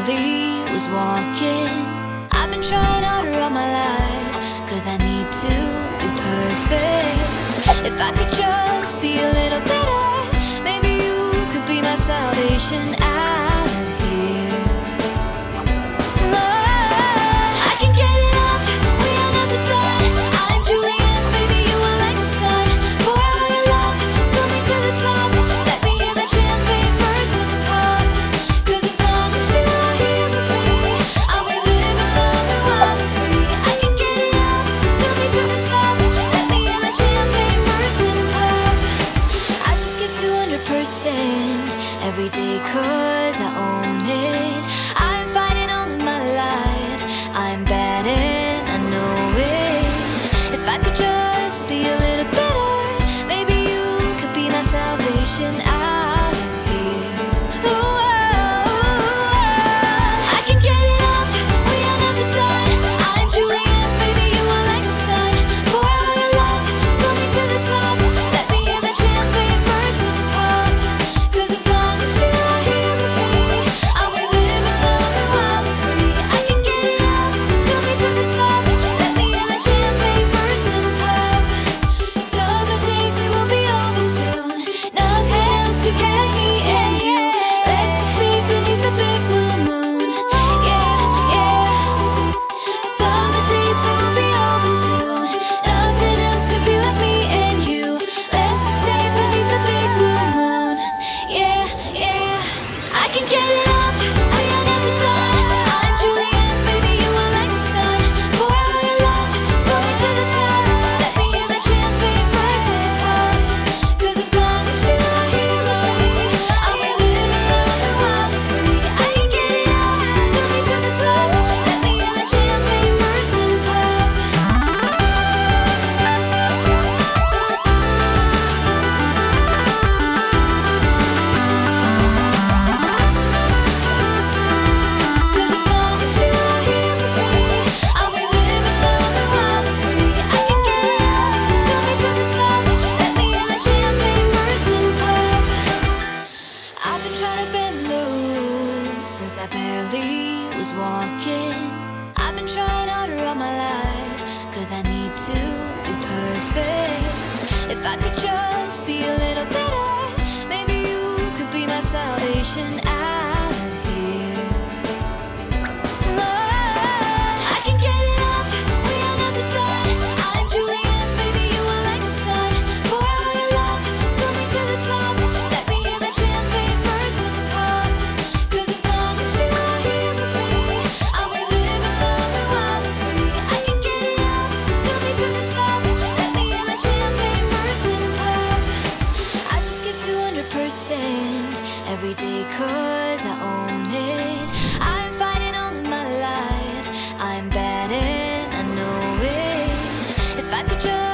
barely was walking. I've been trying harder all my life, 'cause I need to be perfect. If I could just be a little better, maybe you could be my salvation out of here. I can get it off, we are never done. I'm Julian, baby, you are like the sun. Pour out all your love, fill me to the top. Let me hear that champagne burst and pop. 'Cause as long as you are here with me, I'll be living, loving, wild and free. I can get it off, fill me to the top. Let me hear that champagne burst and pop. I just give 200% every day, 'cause I own it. I'm fighting all of my life, I'm bad and I know it. If I could just be a little better, maybe you could be my salvation out of here. Ooh, I can get it off, we are never done. I'm Julian, baby, you are like the sun. Pour out all your love, fill me to the top. Let me hear that champagne burst and pop. 'Cause as long as you are here with me, I'll be living, loving, wild and free. I can get it off, fill me to the top. Let me hear that champagne burst and pop. Summer days, they will be over soon. Nothing else could get me and you. Let's just sleep beneath the big blue moon. Yeah, yeah. Summer days, they will be over soon. Nothing else could be like me and you. Let's just stay beneath the big blue moon. Yeah, yeah. I can get it off, we are never done. I'm Julian, baby, you are like the sun. Pour out all your love, fill me to the top. Let me hear that champagne burst and pop. 'Cause as long as you are here, love, I'll be living, loving, wild and free. I can get it off, fill me to the top. Let me hear that champagne burst and pop. Cause as long as you are here with me, I'll be living, loving, wild and free. I can get it off, fill me to the top. Let me hear that champagne burst and pop. I've been trying to bend the rules since I barely was walking. I've been trying harder all my life, 'cause I need to be perfect. If I could just be a little better, maybe you could be my salvation out of here. I can get it off, we are never done. I'm Julian, baby, you are like the sun. Pour out all your love, fill me to the top. Let me hear that champagne burst and pop. 'Cause as long as you are here with me, I'll be living, loving, wild and free. I can get it off, fill me to the top. Let me hear that champagne burst and pop. I just give 200% every day, 'cause I own it. I'm fighting all of my life, I'm bad and I know it. If I could just